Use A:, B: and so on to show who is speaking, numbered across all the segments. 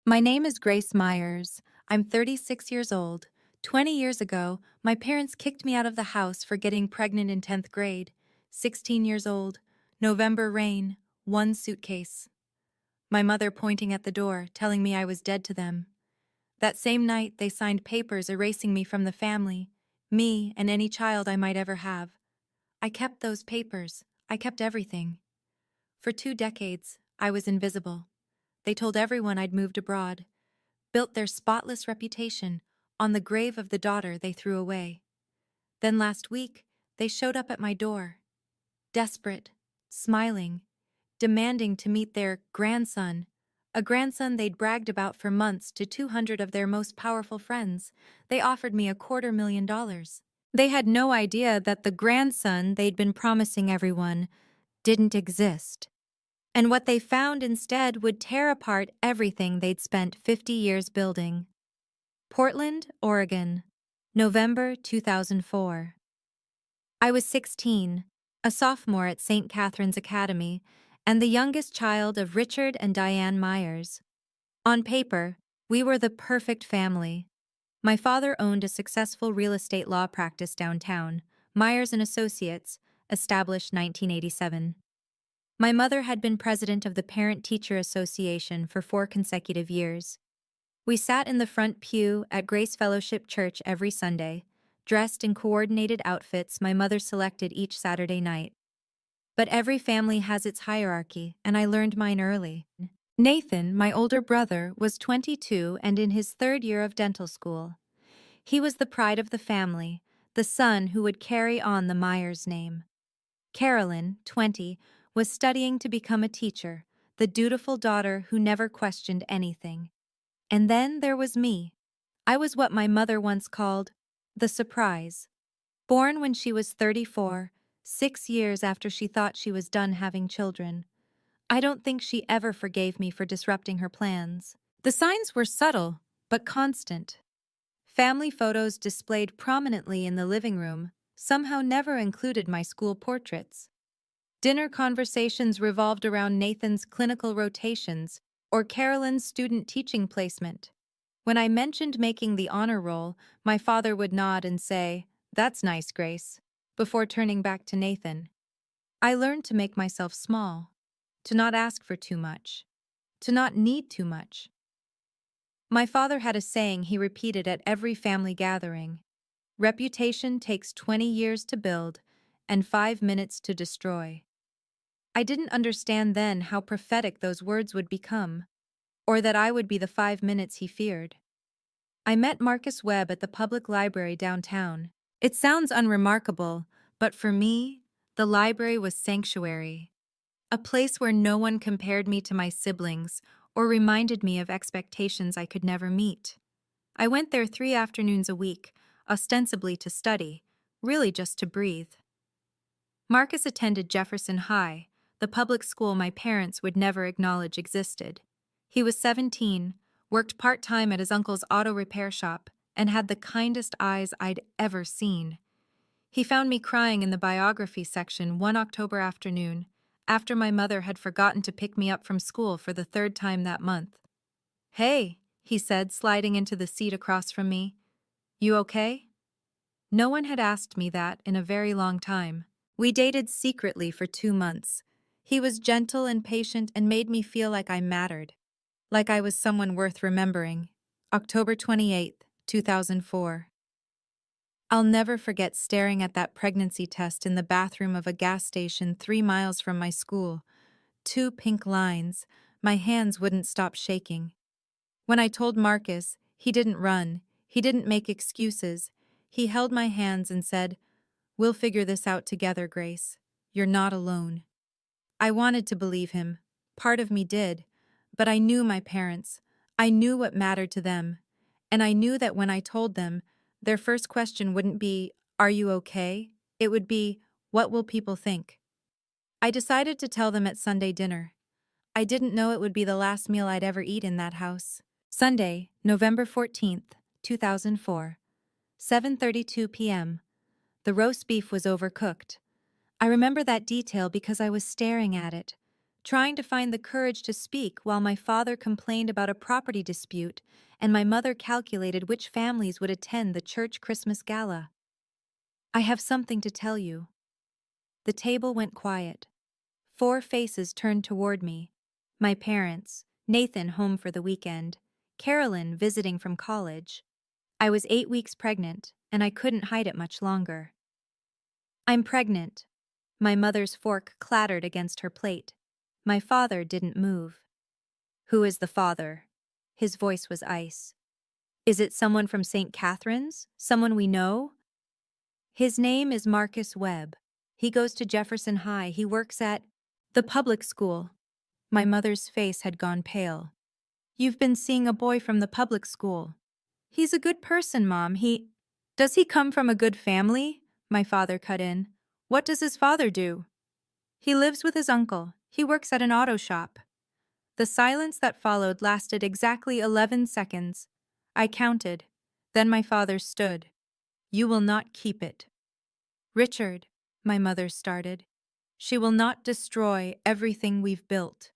A: My name is Grace Myers. I'm 36 years old. 20 years ago, my parents kicked me out of the house for getting pregnant in 10th grade. 16 years old. November rain. One suitcase. My mother pointing at the door, telling me I was dead to them. That same night, they signed papers erasing me from the family, me and any child I might ever have. I kept those papers. I kept everything. For 2 decades, I was invisible. They told everyone I'd moved abroad, built their spotless reputation on the grave of the daughter they threw away. Then last week, they showed up at my door, desperate, smiling, demanding to meet their grandson, a grandson they'd bragged about for months to 200 of their most powerful friends. They offered me $250,000. They had no idea that the grandson they'd been promising everyone didn't exist. And what they found instead would tear apart everything they'd spent 50 years building. Portland, Oregon, November 2004. I was 16, a sophomore at St. Catherine's Academy, and the youngest child of Richard and Diane Myers. On paper, we were the perfect family. My father owned a successful real estate law practice downtown, Myers and Associates, established 1987. My mother had been president of the Parent-Teacher Association for 4 consecutive years. We sat in the front pew at Grace Fellowship Church every Sunday, dressed in coordinated outfits my mother selected each Saturday night. But every family has its hierarchy, and I learned mine early. Nathan, my older brother, was 22 and in his 3rd year of dental school. He was the pride of the family, the son who would carry on the Myers name. Carolyn, 20, was studying to become a teacher, the dutiful daughter who never questioned anything. And then there was me. I was what my mother once called the surprise. Born when she was 34, 6 years after she thought she was done having children. I don't think she ever forgave me for disrupting her plans. The signs were subtle, but constant. Family photos displayed prominently in the living room somehow never included my school portraits. Dinner conversations revolved around Nathan's clinical rotations or Carolyn's student teaching placement. When I mentioned making the honor roll, my father would nod and say, "That's nice, Grace," before turning back to Nathan. I learned to make myself small, to not ask for too much, to not need too much. My father had a saying he repeated at every family gathering: reputation takes 20 years to build and 5 minutes to destroy. I didn't understand then how prophetic those words would become, or that I would be the 5 minutes he feared. I met Marcus Webb at the public library downtown. It sounds unremarkable, but for me, the library was sanctuary. A place where no one compared me to my siblings or reminded me of expectations I could never meet. I went there 3 afternoons a week, ostensibly to study, really just to breathe. Marcus attended Jefferson High, the public school my parents would never acknowledge existed. He was 17, worked part-time at his uncle's auto repair shop, and had the kindest eyes I'd ever seen. He found me crying in the biography section one October afternoon, after my mother had forgotten to pick me up from school for the 3rd time that month. "Hey," he said, sliding into the seat across from me. "You okay?" No one had asked me that in a very long time. We dated secretly for 2 months. He was gentle and patient and made me feel like I mattered, like I was someone worth remembering. October 28, 2004. I'll never forget staring at that pregnancy test in the bathroom of a gas station 3 miles from my school. 2 pink lines. My hands wouldn't stop shaking. When I told Marcus, he didn't run. He didn't make excuses. He held my hands and said, "We'll figure this out together, Grace. You're not alone." I wanted to believe him. Part of me did. But I knew my parents. I knew what mattered to them. And I knew that when I told them, their first question wouldn't be, "Are you okay?" It would be, "What will people think?" I decided to tell them at Sunday dinner. I didn't know it would be the last meal I'd ever eat in that house. Sunday, November 14th, 2004. 7:32 p.m. The roast beef was overcooked. I remember that detail because I was staring at it, trying to find the courage to speak while my father complained about a property dispute and my mother calculated which families would attend the church Christmas gala. I have something to tell you. The table went quiet. 4 faces turned toward me. My parents, Nathan home for the weekend, Carolyn visiting from college. I was 8 weeks pregnant, and I couldn't hide it much longer. I'm pregnant. My mother's fork clattered against her plate. My father didn't move. Who is the father? His voice was ice. Is it someone from St. Catherine's? Someone we know? His name is Marcus Webb. He goes to Jefferson High. He works at the public school. My mother's face had gone pale. You've been seeing a boy from the public school. He's a good person, Mom. Does he come from a good family? My father cut in. What does his father do? He lives with his uncle. He works at an auto shop. The silence that followed lasted exactly 11 seconds. I counted. Then my father stood. You will not keep it. Richard, my mother started. She will not destroy everything we've built.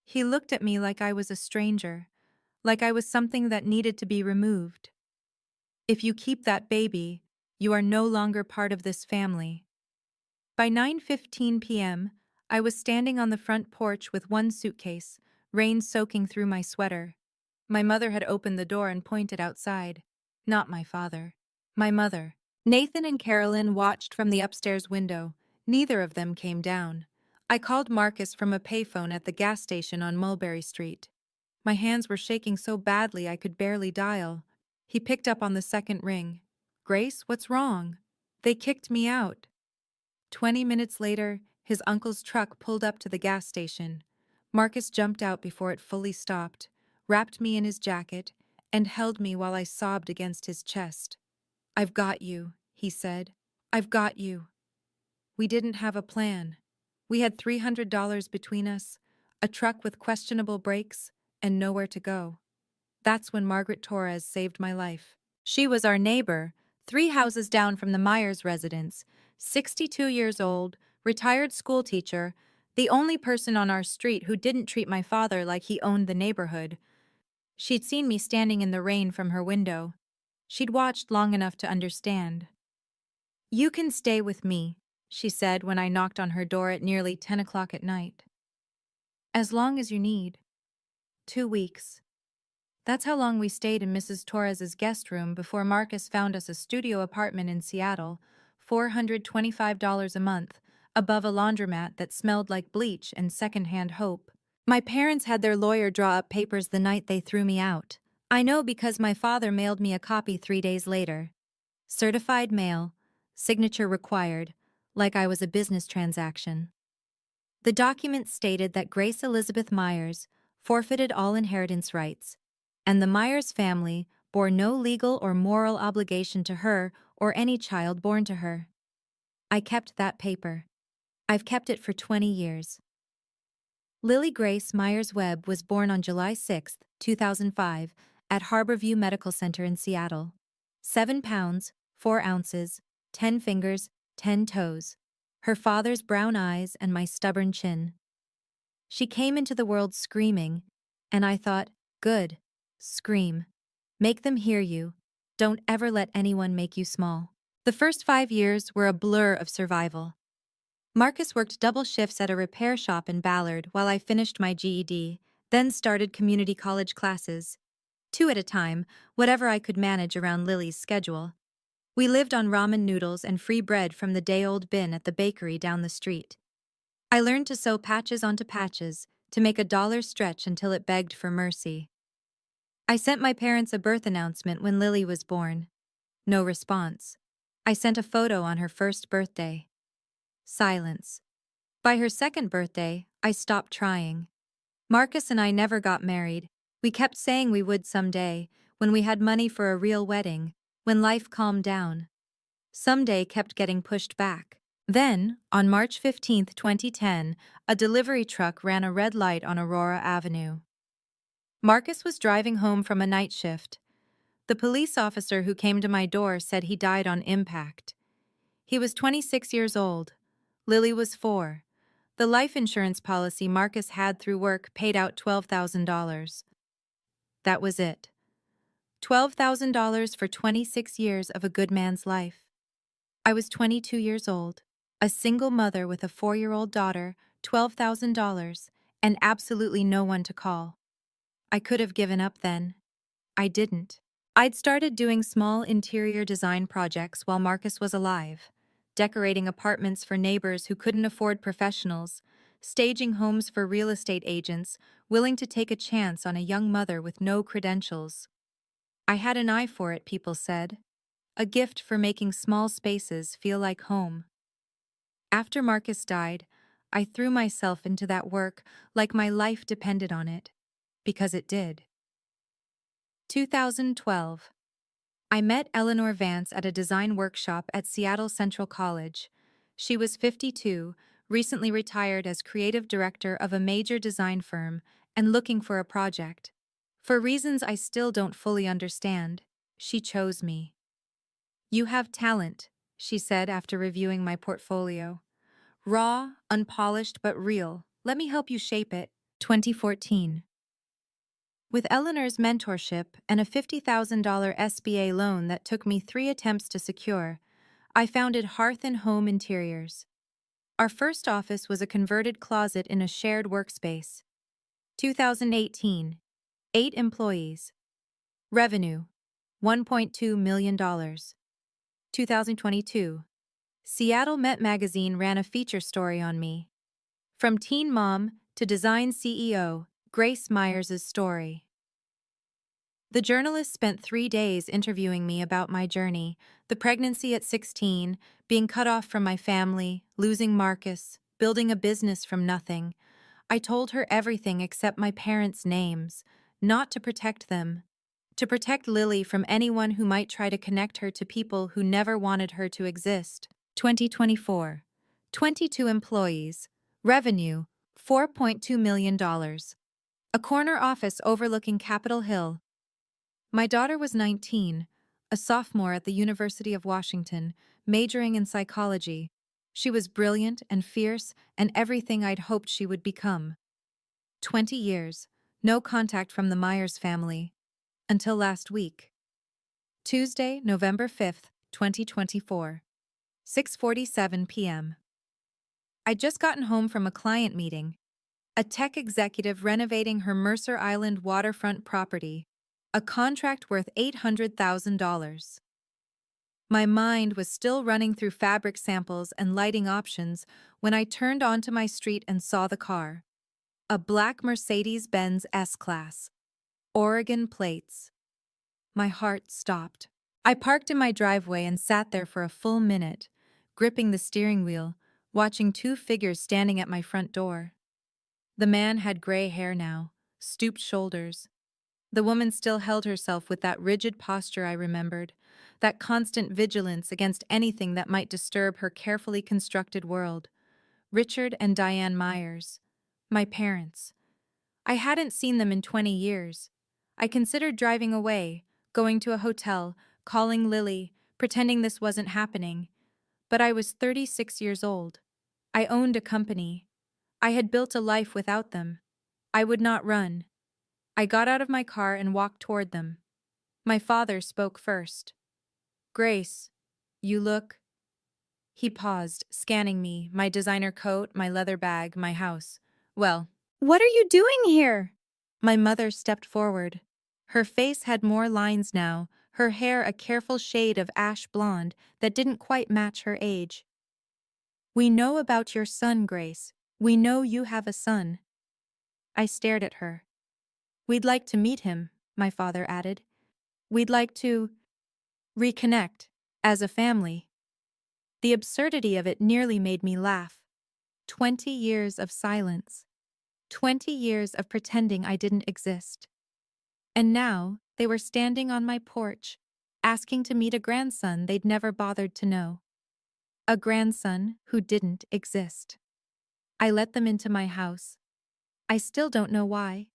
A: He looked at me like I was a stranger, like I was something that needed to be removed. If you keep that baby, you are no longer part of this family. By 9:15 p.m., I was standing on the front porch with one suitcase, rain soaking through my sweater. My mother had opened the door and pointed outside. Not my father. My mother. Nathan and Carolyn watched from the upstairs window. Neither of them came down. I called Marcus from a payphone at the gas station on Mulberry Street. My hands were shaking so badly I could barely dial. He picked up on the second ring. Grace, what's wrong? They kicked me out. 20 minutes later, his uncle's truck pulled up to the gas station. Marcus jumped out before it fully stopped, wrapped me in his jacket, and held me while I sobbed against his chest. I've got you, he said. I've got you. We didn't have a plan. We had $300 between us, a truck with questionable brakes, and nowhere to go. That's when Margaret Torres saved my life. She was our neighbor, 3 houses down from the Myers residence, 62 years old, retired schoolteacher, the only person on our street who didn't treat my father like he owned the neighborhood. She'd seen me standing in the rain from her window. She'd watched long enough to understand. You can stay with me, she said when I knocked on her door at nearly 10 o'clock at night. As long as you need. 2 weeks. That's how long we stayed in Mrs. Torres's guest room before Marcus found us a studio apartment in Seattle, $425 a month, above a laundromat that smelled like bleach and secondhand hope. My parents had their lawyer draw up papers the night they threw me out. I know because my father mailed me a copy 3 days later. Certified mail, signature required, like I was a business transaction. The document stated that Grace Elizabeth Myers forfeited all inheritance rights, and the Myers family bore no legal or moral obligation to her or any child born to her. I kept that paper. I've kept it for 20 years. Lily Grace Myers Webb was born on July 6, 2005, at Harborview Medical Center in Seattle. 7 pounds, 4 ounces, 10 fingers, 10 toes. Her father's brown eyes and my stubborn chin. She came into the world screaming, and I thought, good, scream. Make them hear you. Don't ever let anyone make you small. The first 5 years were a blur of survival. Marcus worked double shifts at a repair shop in Ballard while I finished my GED, then started community college classes. 2 at a time, whatever I could manage around Lily's schedule. We lived on ramen noodles and free bread from the day-old bin at the bakery down the street. I learned to sew patches onto patches, to make a dollar stretch until it begged for mercy. I sent my parents a birth announcement when Lily was born. No response. I sent a photo on her first birthday. Silence. By her second birthday, I stopped trying. Marcus and I never got married. We kept saying we would someday, when we had money for a real wedding, when life calmed down. Someday kept getting pushed back. Then, on March 15, 2010, a delivery truck ran a red light on Aurora Avenue. Marcus was driving home from a night shift. The police officer who came to my door said he died on impact. He was 26 years old. Lily was 4. The life insurance policy Marcus had through work paid out $12,000. That was it. $12,000 for 26 years of a good man's life. I was 22 years old, a single mother with a 4-year-old daughter, $12,000, and absolutely no one to call. I could have given up then. I didn't. I'd started doing small interior design projects while Marcus was alive, decorating apartments for neighbors who couldn't afford professionals, staging homes for real estate agents willing to take a chance on a young mother with no credentials. I had an eye for it, people said. A gift for making small spaces feel like home. After Marcus died, I threw myself into that work like my life depended on it, because it did. 2012. I met Eleanor Vance at a design workshop at Seattle Central College. She was 52, recently retired as creative director of a major design firm, and looking for a project. For reasons I still don't fully understand, she chose me. "You have talent," she said after reviewing my portfolio. "Raw, unpolished, but real. Let me help you shape it." 2014. With Eleanor's mentorship and a $50,000 SBA loan that took me 3 attempts to secure, I founded Hearth and Home Interiors. Our first office was a converted closet in a shared workspace. 2018. 8 employees. Revenue, $1.2 million. 2022. Seattle Met Magazine ran a feature story on me. From teen mom to design CEO, Grace Myers' story. The journalist spent 3 days interviewing me about my journey, the pregnancy at 16, being cut off from my family, losing Marcus, building a business from nothing. I told her everything except my parents' names, not to protect them, to protect Lily from anyone who might try to connect her to people who never wanted her to exist. 2024. 22 employees. Revenue, $4.2 million. A corner office overlooking Capitol Hill. My daughter was 19, a sophomore at the University of Washington, majoring in psychology. She was brilliant and fierce and everything I'd hoped she would become. 20 years, no contact from the Myers family. Until last week. Tuesday, November 5th, 2024. 6:47 p.m. I'd just gotten home from a client meeting. A tech executive renovating her Mercer Island waterfront property. A contract worth $800,000. My mind was still running through fabric samples and lighting options when I turned onto my street and saw the car. A black Mercedes-Benz S-Class. Oregon plates. My heart stopped. I parked in my driveway and sat there for a full minute, gripping the steering wheel, watching 2 figures standing at my front door. The man had gray hair now, stooped shoulders. The woman still held herself with that rigid posture I remembered, that constant vigilance against anything that might disturb her carefully constructed world. Richard and Diane Myers. My parents. I hadn't seen them in 20 years. I considered driving away, going to a hotel, calling Lily, pretending this wasn't happening. But I was 36 years old. I owned a company. I had built a life without them. I would not run. I got out of my car and walked toward them. My father spoke first. "Grace, you look..." He paused, scanning me, my designer coat, my leather bag, my house. "Well, what are you doing here?" My mother stepped forward. Her face had more lines now, her hair a careful shade of ash blonde that didn't quite match her age. "We know about your son, Grace. We know you have a son." I stared at her. "We'd like to meet him," my father added. "We'd like to reconnect, as a family." The absurdity of it nearly made me laugh. 20 years of silence. 20 years of pretending I didn't exist. And now, they were standing on my porch, asking to meet a grandson they'd never bothered to know. A grandson who didn't exist. I let them into my house. I still don't know why.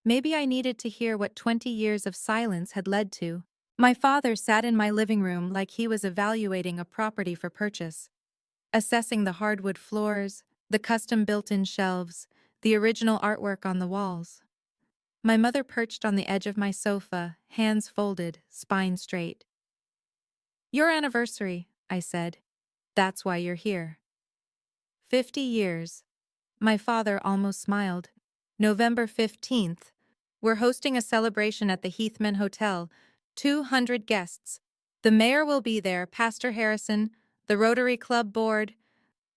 A: Maybe I needed to hear what 20 years of silence had led to. My father sat in my living room like he was evaluating a property for purchase, assessing the hardwood floors, The custom built-in shelves, the original artwork on the walls. My mother perched on the edge of my sofa, hands folded, spine straight. "Your anniversary," I said. "That's why you're here." 50 years. My father almost smiled. November 15th. We're hosting a celebration at the Heathman Hotel. 200 guests. The mayor will be there, Pastor Harrison, the Rotary Club board.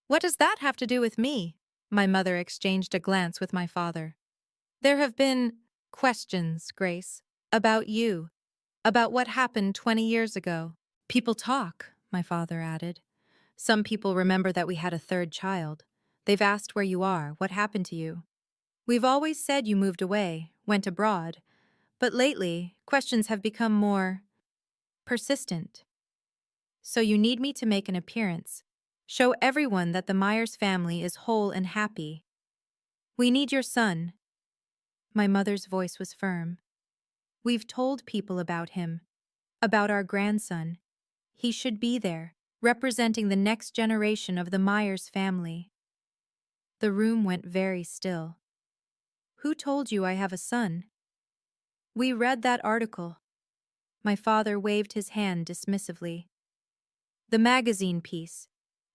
A: What does that have to do with me? My mother exchanged a glance with my father. There have been questions, Grace, about you, about what happened 20 years ago. People talk, my father added. Some people remember that we had a third child. They've asked where you are, what happened to you. We've always said you moved away, went abroad, but lately, questions have become more persistent. So you need me to make an appearance. Show everyone that the Myers family is whole and happy. We need your son. My mother's voice was firm. We've told people about him, about our grandson. He should be there, representing the next generation of the Myers family. The room went very still. Who told you I have a son? We read that article. My father waved his hand dismissively. The magazine piece.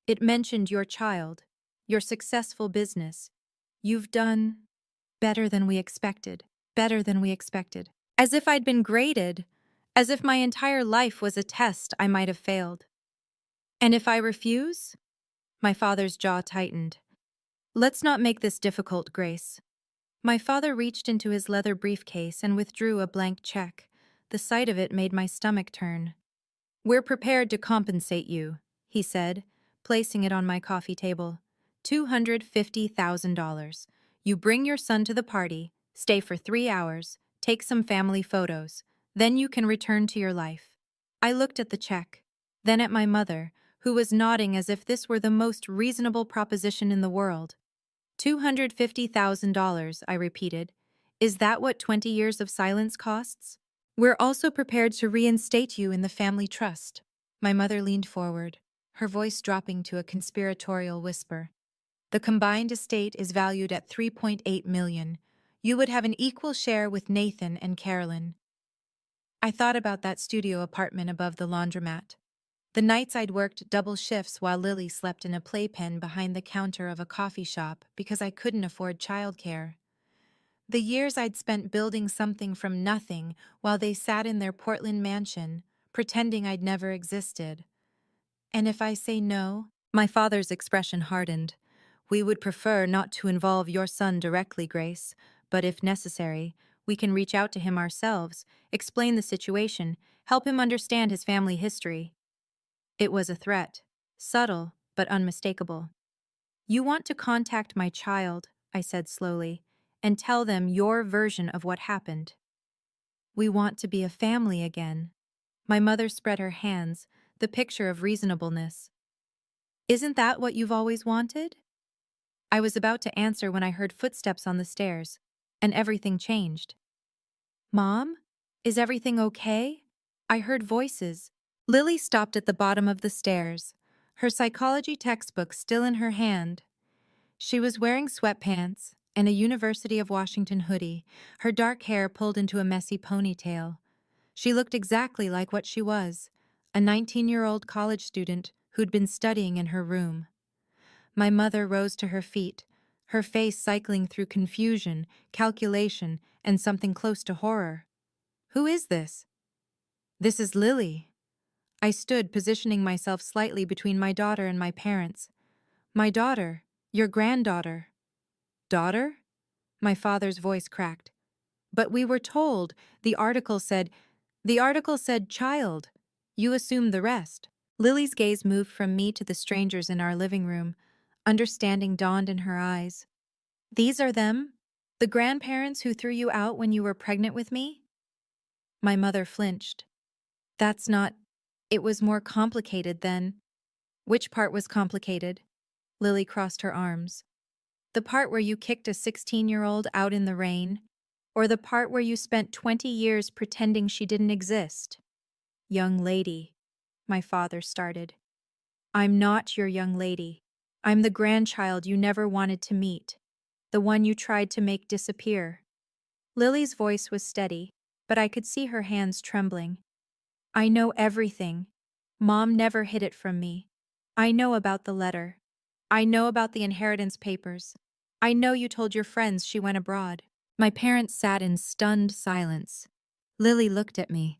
A: It mentioned your child, your successful business. You've done better than we expected, better than we expected. As if I'd been graded, as if my entire life was a test I might have failed. And if I refuse? My father's jaw tightened. Let's not make this difficult, Grace. My father reached into his leather briefcase and withdrew a blank check. The sight of it made my stomach turn. We're prepared to compensate you, he said, placing it on my coffee table. $250,000. You bring your son to the party, stay for 3 hours, take some family photos. Then you can return to your life. I looked at the check, then at my mother, who was nodding as if this were the most reasonable proposition in the world. $250,000, I repeated. Is that what 20 years of silence costs? We're also prepared to reinstate you in the family trust. My mother leaned forward, her voice dropping to a conspiratorial whisper. The combined estate is valued at $3.8 million. You would have an equal share with Nathan and Carolyn. I thought about that studio apartment above the laundromat. The nights I'd worked double shifts while Lily slept in a playpen behind the counter of a coffee shop because I couldn't afford childcare. The years I'd spent building something from nothing while they sat in their Portland mansion, pretending I'd never existed. And if I say no? My father's expression hardened. We would prefer not to involve your son directly, Grace, but if necessary, we can reach out to him ourselves, explain the situation, help him understand his family history. It was a threat, subtle but unmistakable. You want to contact my child, I said slowly, and tell them your version of what happened. We want to be a family again. My mother spread her hands, the picture of reasonableness. Isn't that what you've always wanted? I was about to answer when I heard footsteps on the stairs, and everything changed. Mom? Is everything okay? I heard voices. Lily stopped at the bottom of the stairs, her psychology textbook still in her hand. She was wearing sweatpants and a University of Washington hoodie, her dark hair pulled into a messy ponytail. She looked exactly like what she was, a 19-year-old college student who'd been studying in her room. My mother rose to her feet, her face cycling through confusion, calculation, and something close to horror. Who is this? This is Lily. I stood, positioning myself slightly between my daughter and my parents. My daughter, your granddaughter. Daughter? My father's voice cracked. But we were told, the article said child. You assumed the rest. Lily's gaze moved from me to the strangers in our living room. Understanding dawned in her eyes. These are them? The grandparents who threw you out when you were pregnant with me? My mother flinched. That's not... It was more complicated than... Which part was complicated? Lily crossed her arms. The part where you kicked a 16-year-old out in the rain? Or the part where you spent 20 years pretending she didn't exist? Young lady, my father started. I'm not your young lady. I'm the grandchild you never wanted to meet, the one you tried to make disappear. Lily's voice was steady, but I could see her hands trembling. I know everything. Mom never hid it from me. I know about the letter. I know about the inheritance papers. I know you told your friends she went abroad. My parents sat in stunned silence. Lily looked at me.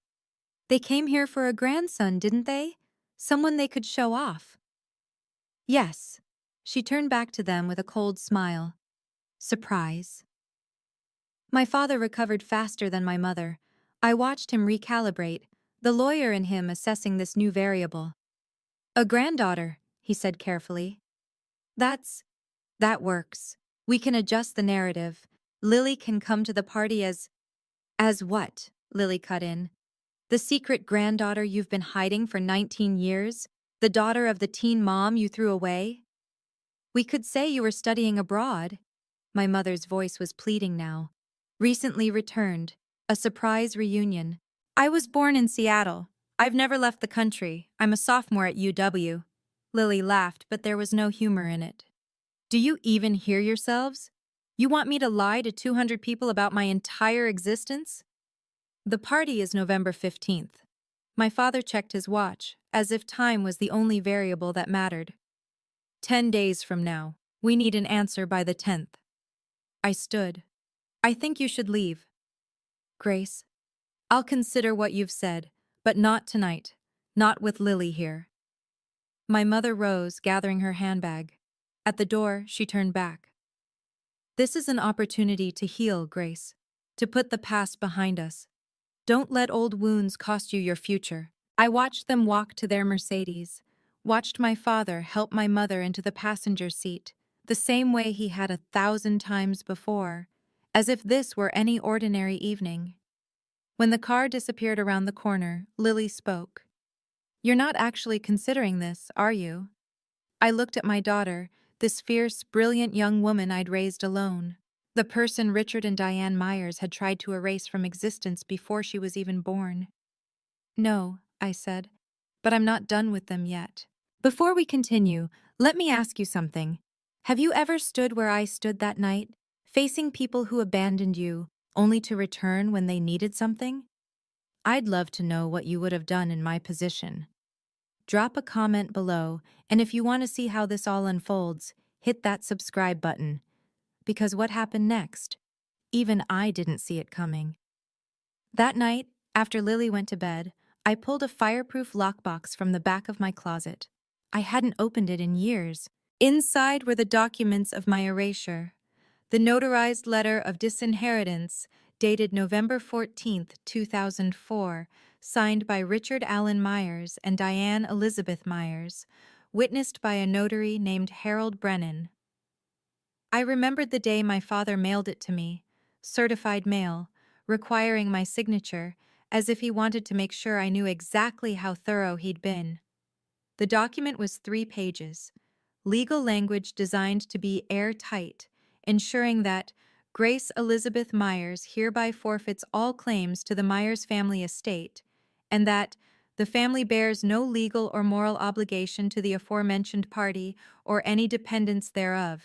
A: They came here for a grandson, didn't they? Someone they could show off. Yes. She turned back to them with a cold smile. Surprise. My father recovered faster than my mother. I watched him recalibrate, the lawyer in him assessing this new variable. A granddaughter, he said carefully. That works. We can adjust the narrative. Lily can come to the party as what? Lily cut in. The secret granddaughter you've been hiding for 19 years? The daughter of the teen mom you threw away? We could say you were studying abroad. My mother's voice was pleading now. Recently returned. A surprise reunion. I was born in Seattle. I've never left the country. I'm a sophomore at UW. Lily laughed, but there was no humor in it. Do you even hear yourselves? You want me to lie to 200 people about my entire existence? The party is November 15th. My father checked his watch, as if time was the only variable that mattered. 10 days from now. We need an answer by the 10th. I stood. I think you should leave. Grace, I'll consider what you've said, but not tonight. Not with Lily here. My mother rose, gathering her handbag. At the door, she turned back. This is an opportunity to heal, Grace. To put the past behind us. Don't let old wounds cost you your future. I watched them walk to their Mercedes. Watched my father help my mother into the passenger seat, the same way he had 1,000 times before, as if this were any ordinary evening. When the car disappeared around the corner, Lily spoke. You're not actually considering this, are you? I looked at my daughter, this fierce, brilliant young woman I'd raised alone. The person Richard and Diane Myers had tried to erase from existence before she was even born. No, I said, but I'm not done with them yet. Before we continue, let me ask you something. Have you ever stood where I stood that night, facing people who abandoned you, only to return when they needed something? I'd love to know what you would have done in my position. Drop a comment below, and if you want to see how this all unfolds, hit that subscribe button. Because what happened next? Even I didn't see it coming. That night, after Lily went to bed, I pulled a fireproof lockbox from the back of my closet. I hadn't opened it in years. Inside were the documents of my erasure. The notarized letter of disinheritance, dated November 14th, 2004, signed by Richard Allen Myers and Diane Elizabeth Myers, witnessed by a notary named Harold Brennan. I remembered the day my father mailed it to me, certified mail, requiring my signature, as if he wanted to make sure I knew exactly how thorough he'd been. The document was 3 pages, legal language designed to be airtight, ensuring that Grace Elizabeth Myers hereby forfeits all claims to the Myers family estate, and that the family bears no legal or moral obligation to the aforementioned party or any dependents thereof.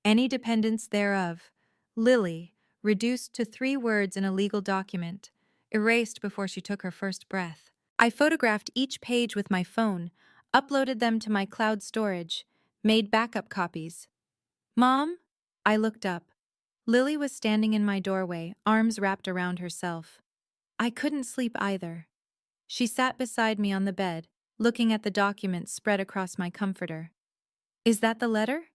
A: Any dependents thereof. Lily, reduced to 3 words in a legal document, erased before she took her first breath. I photographed each page with my phone, uploaded them to my cloud storage, made backup copies. Mom? I looked up. Lily was standing in my doorway, arms wrapped around herself. I couldn't sleep either. She sat beside me on the bed, looking at the documents spread across my comforter. Is that the letter?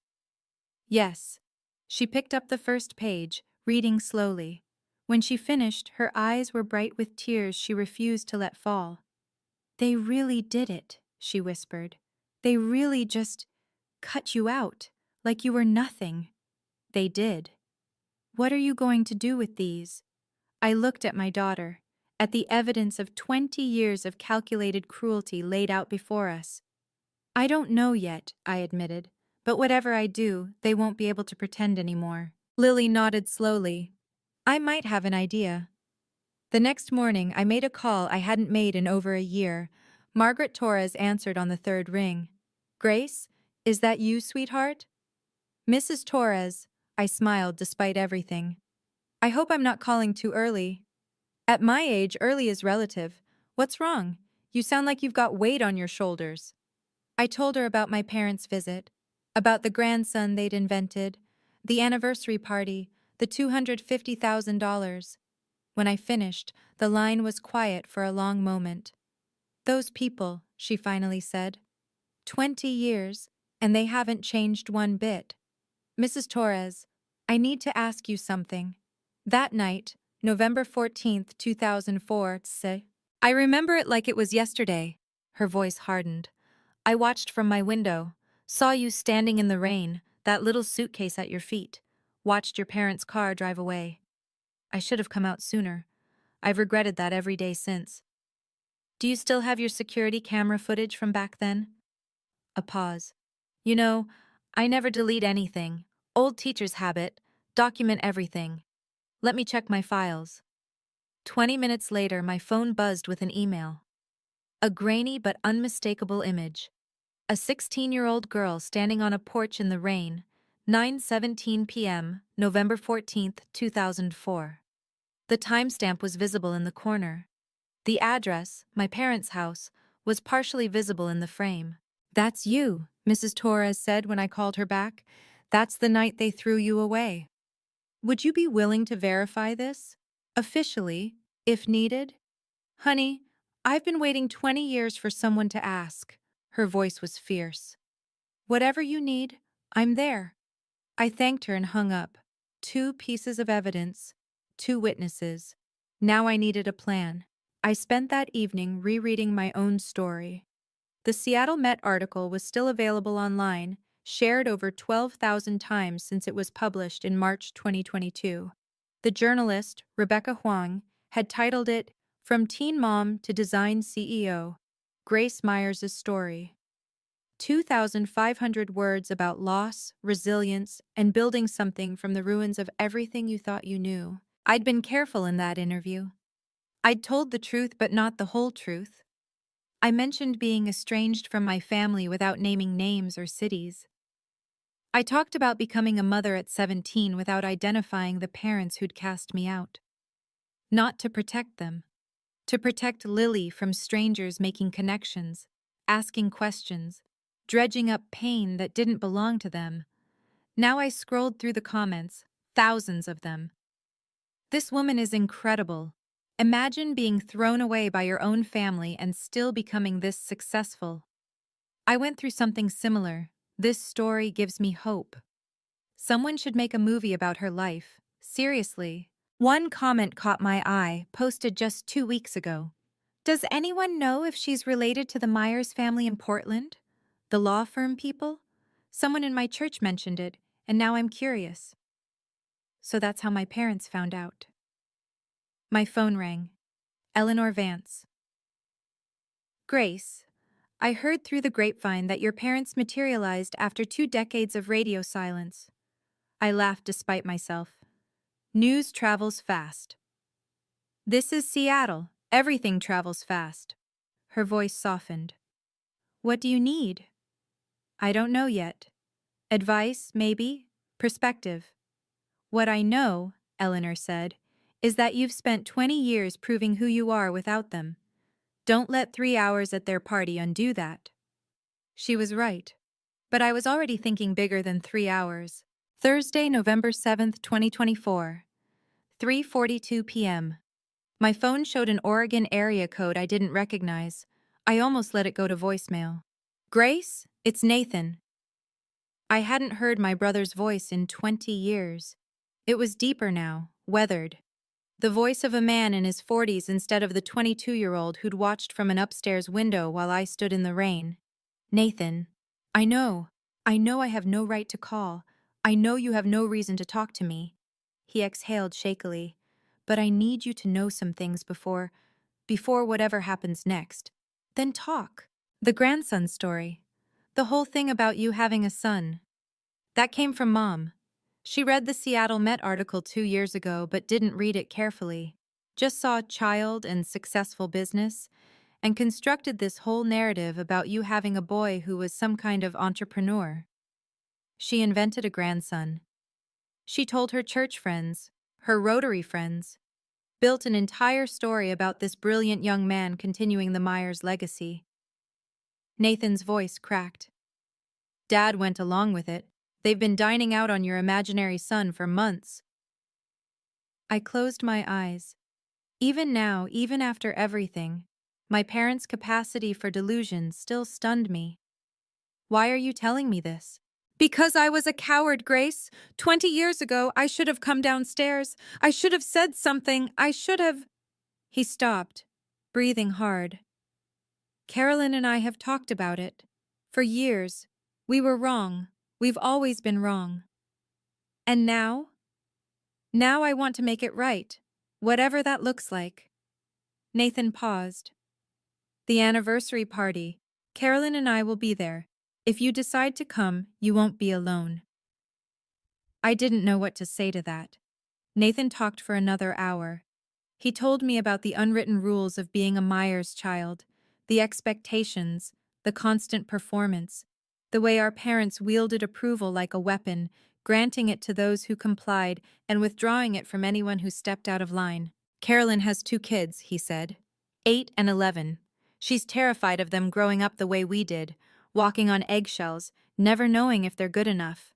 A: Yes. She picked up the first page, reading slowly. When she finished, her eyes were bright with tears she refused to let fall. They really did it, she whispered. They really just cut you out, like you were nothing. They did. What are you going to do with these? I looked at my daughter, at the evidence of 20 years of calculated cruelty laid out before us. I don't know yet, I admitted, but whatever I do, they won't be able to pretend anymore. Lily nodded slowly. I might have an idea. The next morning, I made a call I hadn't made in over a year. Margaret Torres answered on the 3rd ring. Grace, Is that you, sweetheart? Mrs. Torres. I smiled despite everything. I hope I'm not calling too early. At my age, early is relative. What's wrong? You sound like you've got weight on your shoulders. I told her about my parents' visit, about the grandson they'd invented, the anniversary party, the $250,000. When I finished, the line was quiet for a long moment. Those people, she finally said. 20 years, and they haven't changed one bit. Mrs. Torres, I need to ask you something. That night, November 14th, 2004, I remember it like it was yesterday. Her voice hardened. I watched from my window, saw you standing in the rain, that little suitcase at your feet, watched your parents' car drive away. I should have come out sooner. I've regretted that every day since. Do you still have your security camera footage from back then? A pause. You know, I never delete anything. Old teacher's habit. Document everything. Let me check my files. 20 minutes later, my phone buzzed with an email. A grainy but unmistakable image. A 16-year-old girl standing on a porch in the rain, 9:17 p.m., November 14th, 2004. The timestamp was visible in the corner. The address, my parents' house, was partially visible in the frame. That's you, Mrs. Torres said when I called her back. That's the night they threw you away. Would you be willing to verify this? Officially, if needed? Honey, I've been waiting 20 years for someone to ask. Her voice was fierce. Whatever you need, I'm there. I thanked her and hung up. 2 pieces of evidence, 2 witnesses. Now I needed a plan. I spent that evening rereading my own story. The Seattle Met article was still available online, shared over 12,000 times since it was published in March 2022. The journalist, Rebecca Huang, had titled it, From Teen Mom to Design CEO, Grace Myers' Story. 2,500 words about loss, resilience, and building something from the ruins of everything you thought you knew. I'd been careful in that interview. I'd told the truth but not the whole truth. I mentioned being estranged from my family without naming names or cities. I talked about becoming a mother at 17 without identifying the parents who'd cast me out. Not to protect them. To protect Lily from strangers making connections, asking questions, dredging up pain that didn't belong to them. Now I scrolled through the comments, thousands of them. This woman is incredible. Imagine being thrown away by your own family and still becoming this successful. I went through something similar. This story gives me hope. Someone should make a movie about her life. Seriously. One comment caught my eye, posted just 2 weeks ago. Does anyone know if she's related to the Myers family in Portland? The law firm people? Someone in my church mentioned it, and now I'm curious. So that's how my parents found out. My phone rang. Eleanor Vance. Grace, I heard through the grapevine that your parents materialized after 2 decades of radio silence. I laughed despite myself. News travels fast. This is Seattle. Everything travels fast. Her voice softened. What do you need? I don't know yet. Advice, maybe? Perspective. What I know, Eleanor said, is that you've spent 20 years proving who you are without them. Don't let 3 hours at their party undo that. She was right. But I was already thinking bigger than 3 hours. Thursday, November 7th, 2024. 3:42 p.m. My phone showed an Oregon area code I didn't recognize. I almost let it go to voicemail. Grace, it's Nathan. I hadn't heard my brother's voice in 20 years. It was deeper now, weathered. The voice of a man in his 40s instead of the 22-year-old who'd watched from an upstairs window while I stood in the rain. Nathan, I know I have no right to call. I know you have no reason to talk to me. He exhaled shakily. But I need you to know some things before whatever happens next. Then talk. The grandson story. The whole thing about you having a son. That came from Mom. She read the Seattle Met article 2 years ago but didn't read it carefully. Just saw child and successful business, and constructed this whole narrative about you having a boy who was some kind of entrepreneur. She invented a grandson. She told her church friends, her Rotary friends, built an entire story about this brilliant young man continuing the Myers legacy. Nathan's voice cracked. Dad went along with it. They've been dining out on your imaginary son for months. I closed my eyes. Even now, even after everything, my parents' capacity for delusion still stunned me. Why are you telling me this? Because I was a coward, Grace. 20 years ago, I should have come downstairs. I should have said something. I should have. He stopped, breathing hard. Carolyn and I have talked about it. For years. We were wrong. We've always been wrong. And now? Now I want to make it right, whatever that looks like. Nathan paused. The anniversary party. Carolyn and I will be there. If you decide to come, you won't be alone. I didn't know what to say to that. Nathan talked for another hour. He told me about the unwritten rules of being a Myers child, the expectations, the constant performance, the way our parents wielded approval like a weapon, granting it to those who complied and withdrawing it from anyone who stepped out of line. Carolyn has 2 kids, he said. 8 and 11. She's terrified of them growing up the way we did, walking on eggshells, never knowing if they're good enough.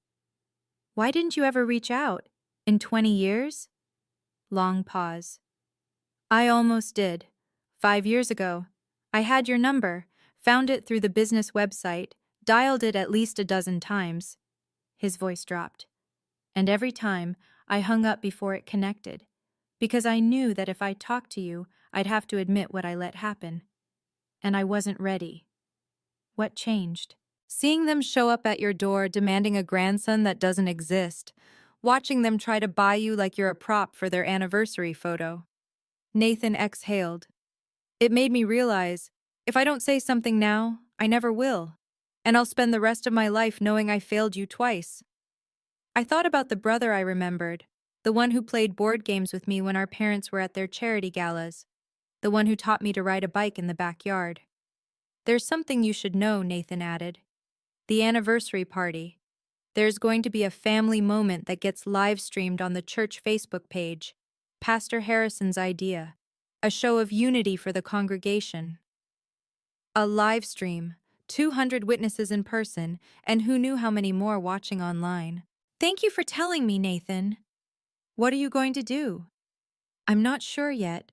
A: Why didn't you ever reach out? In 20 years? Long pause. I almost did. 5 years ago. I had your number, found it through the business website, dialed it at least a dozen times. His voice dropped. And every time, I hung up before it connected, because I knew that if I talked to you, I'd have to admit what I let happen. And I wasn't ready. What changed? Seeing them show up at your door demanding a grandson that doesn't exist, watching them try to buy you like you're a prop for their anniversary photo. Nathan exhaled. It made me realize, if I don't say something now, I never will, and I'll spend the rest of my life knowing I failed you twice. I thought about the brother I remembered, the one who played board games with me when our parents were at their charity galas, the one who taught me to ride a bike in the backyard. There's something you should know, Nathan added. The anniversary party. There's going to be a family moment that gets live-streamed on the church Facebook page. Pastor Harrison's idea. A show of unity for the congregation. A live stream, 200 witnesses in person, and who knew how many more watching online. Thank you for telling me, Nathan. What are you going to do? I'm not sure yet,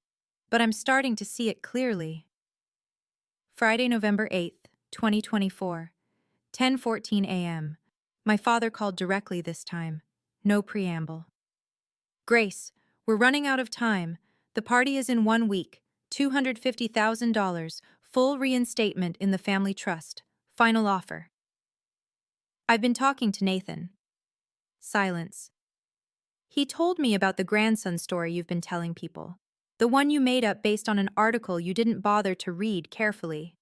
A: but I'm starting to see it clearly. Friday, November 8th, 2024, 10:14 a.m. My father called directly this time. No preamble. Grace, we're running out of time. The party is in 1 week. $250,000, full reinstatement in the family trust. Final offer. I've been talking to Nathan. Silence. He told me about the grandson story you've been telling people. The one you made up based on an article you didn't bother to read carefully.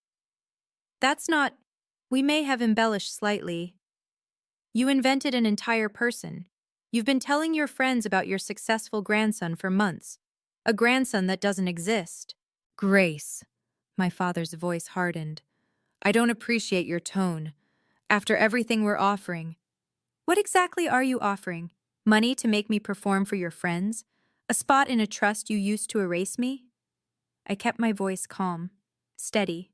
A: That's not... We may have embellished slightly. You invented an entire person. You've been telling your friends about your successful grandson for months. A grandson that doesn't exist. Grace. My father's voice hardened. I don't appreciate your tone. After everything we're offering. What exactly are you offering? Money to make me perform for your friends? A spot in a trust you used to erase me? I kept my voice calm, steady.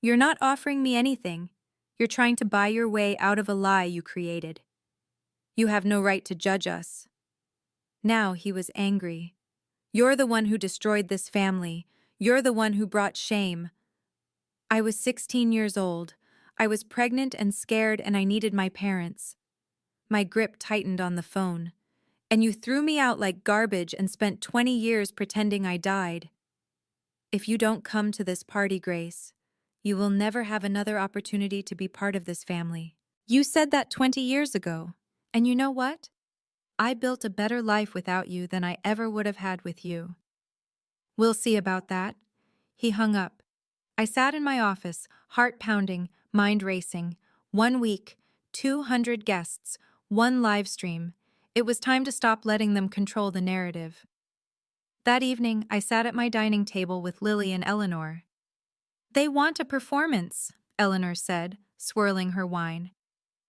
A: You're not offering me anything. You're trying to buy your way out of a lie you created. You have no right to judge us. Now he was angry. You're the one who destroyed this family. You're the one who brought shame. I was 16 years old. I was pregnant and scared, and I needed my parents. My grip tightened on the phone. And you threw me out like garbage and spent 20 years pretending I died. If you don't come to this party, Grace, you will never have another opportunity to be part of this family. You said that 20 years ago. And you know what? I built a better life without you than I ever would have had with you. We'll see about that. He hung up. I sat in my office, heart pounding, mind racing. 1 week, 200 guests, 1 live stream. It was time to stop letting them control the narrative. That evening, I sat at my dining table with Lily and Eleanor. They want a performance, Eleanor said, swirling her wine.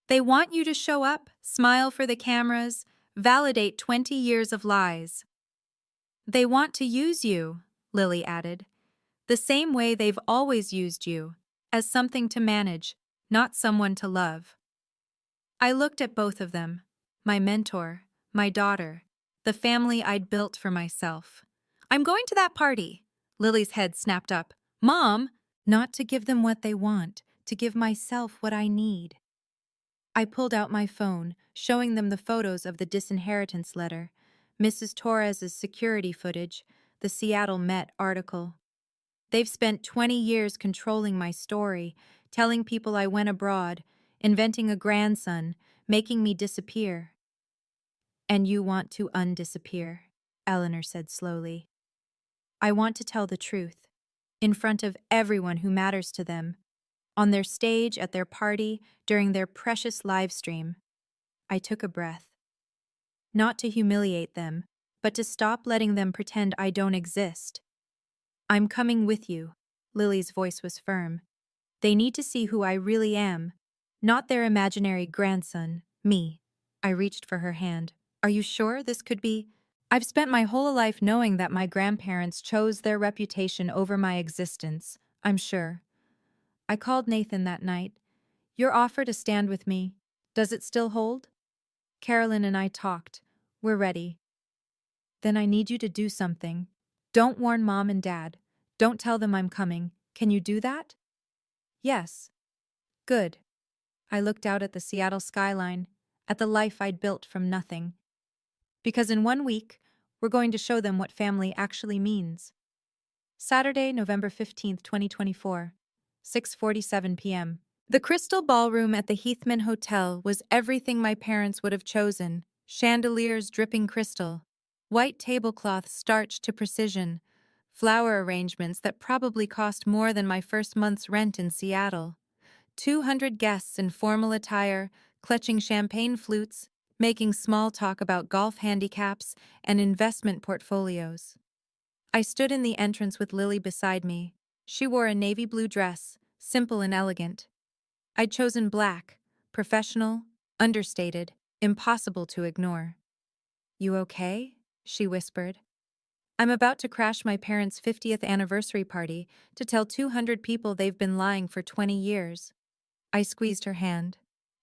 A: They want you to show up, smile for the cameras, validate 20 years of lies. They want to use you, Lily added, the same way they've always used you, as something to manage, not someone to love. I looked at both of them, my mentor, my daughter, the family I'd built for myself. I'm going to that party. Lily's head snapped up. Mom, not to give them what they want, to give myself what I need. I pulled out my phone, showing them the photos of the disinheritance letter, Mrs. Torres's security footage, the Seattle Met article. They've spent 20 years controlling my story, telling people I went abroad, inventing a grandson, making me disappear. And you want to undisappear, Eleanor said slowly. I want to tell the truth, in front of everyone who matters to them, on their stage, at their party, during their precious live stream. I took a breath. Not to humiliate them, but to stop letting them pretend I don't exist. I'm coming with you. Lily's voice was firm. They need to see who I really am, not their imaginary grandson, me. I reached for her hand. Are you sure this could be? I've spent my whole life knowing that my grandparents chose their reputation over my existence, I'm sure. I called Nathan that night. Your offer to stand with me, does it still hold? Carolyn and I talked. We're ready. Then I need you to do something. Don't warn Mom and Dad. Don't tell them I'm coming. Can you do that? Yes. Good. I looked out at the Seattle skyline, at the life I'd built from nothing. Because in 1 week, we're going to show them what family actually means. Saturday, November 15th, 2024, 6:47 p.m. The Crystal Ballroom at the Heathman Hotel was everything my parents would have chosen. Chandeliers dripping crystal, white tablecloths starched to precision, flower arrangements that probably cost more than my first month's rent in Seattle. 200 guests in formal attire, clutching champagne flutes, making small talk about golf handicaps and investment portfolios. I stood in the entrance with Lily beside me. She wore a navy blue dress, simple and elegant. I'd chosen black, professional, understated, impossible to ignore. You okay? She whispered. I'm about to crash my parents' 50th anniversary party to tell 200 people they've been lying for 20 years. I squeezed her hand.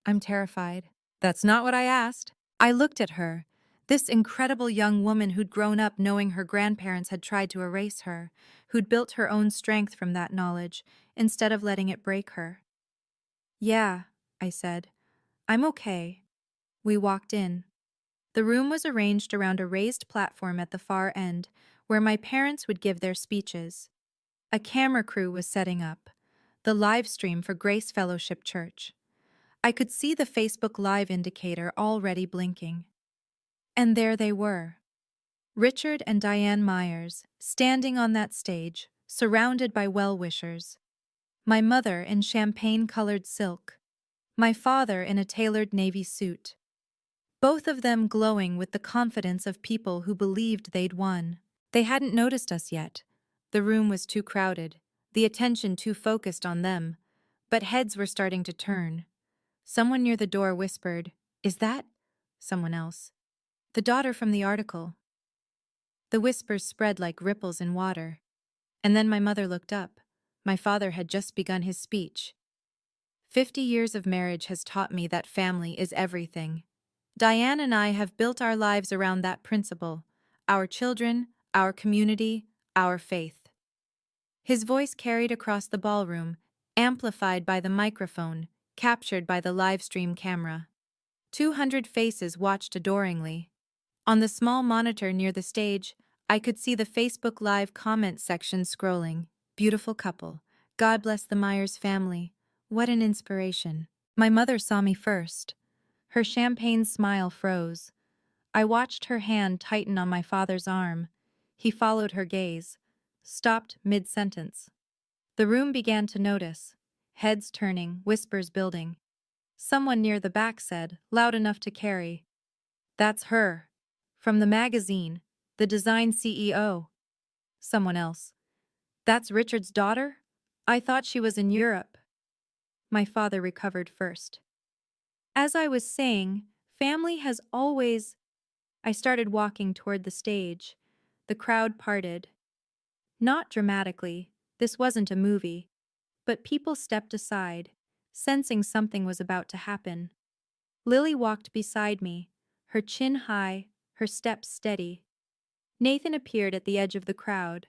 A: I'm terrified. That's not what I asked. I looked at her, this incredible young woman who'd grown up knowing her grandparents had tried to erase her, who'd built her own strength from that knowledge, instead of letting it break her. Yeah, I said. I'm okay. We walked in. The room was arranged around a raised platform at the far end, where my parents would give their speeches. A camera crew was setting up, the live stream for Grace Fellowship Church. I could see the Facebook Live indicator already blinking. And there they were. Richard and Diane Myers, standing on that stage, surrounded by well-wishers. My mother in champagne-colored silk. My father in a tailored navy suit. Both of them glowing with the confidence of people who believed they'd won. They hadn't noticed us yet. The room was too crowded, the attention too focused on them. But heads were starting to turn. Someone near the door whispered, "Is that?" Someone else. "The daughter from the article." The whispers spread like ripples in water. And then my mother looked up. My father had just begun his speech. 50 years of marriage has taught me that family is everything. Diane and I have built our lives around that principle. Our children, our community, our faith. His voice carried across the ballroom, amplified by the microphone, captured by the live stream camera. 200 faces watched adoringly. On the small monitor near the stage, I could see the Facebook Live comment section scrolling. Beautiful couple. God bless the Myers family. What an inspiration. My mother saw me first. Her champagne smile froze. I watched her hand tighten on my father's arm. He followed her gaze, stopped mid-sentence. The room began to notice. Heads turning, whispers building. Someone near the back said, loud enough to carry, "That's her. From the magazine, the design CEO." Someone else, "That's Richard's daughter?" I thought she was in Europe. My father recovered first. As I was saying, family has always... I started walking toward the stage. The crowd parted. Not dramatically. This wasn't a movie. But people stepped aside, sensing something was about to happen. Lily walked beside me, her chin high, her steps steady. Nathan appeared at the edge of the crowd.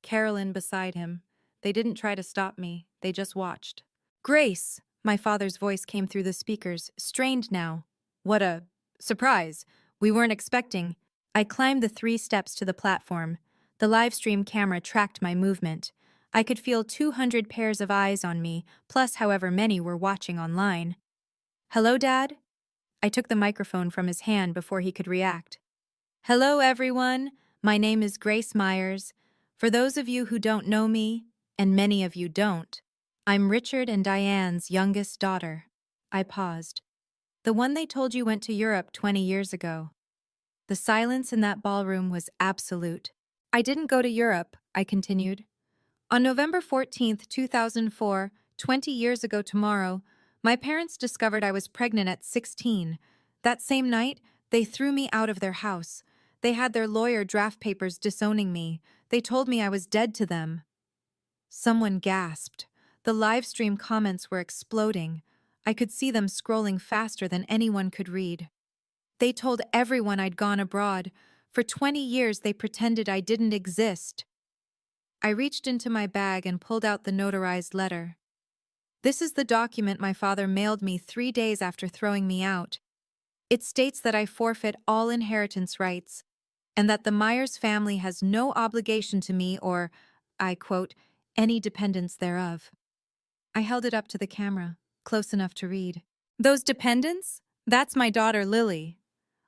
A: Carolyn beside him. They didn't try to stop me, they just watched. Grace! My father's voice came through the speakers, strained now. What a surprise. We weren't expecting. I climbed the 3 steps to the platform. The live stream camera tracked my movement. I could feel 200 pairs of eyes on me, plus however many were watching online. Hello, Dad? I took the microphone from his hand before he could react. Hello, everyone. My name is Grace Myers. For those of you who don't know me, and many of you don't, I'm Richard and Diane's youngest daughter. I paused. The one they told you went to Europe 20 years ago. The silence in that ballroom was absolute. I didn't go to Europe, I continued. On November 14th, 2004, 20 years ago tomorrow, my parents discovered I was pregnant at 16. That same night, they threw me out of their house. They had their lawyer draft papers disowning me. They told me I was dead to them. Someone gasped. The live stream comments were exploding. I could see them scrolling faster than anyone could read. They told everyone I'd gone abroad. For 20 years they pretended I didn't exist. I reached into my bag and pulled out the notarized letter. This is the document my father mailed me 3 days after throwing me out. It states that I forfeit all inheritance rights, and that the Myers family has no obligation to me or, I quote, any dependents thereof. I held it up to the camera, close enough to read. Those dependents? That's my daughter Lily.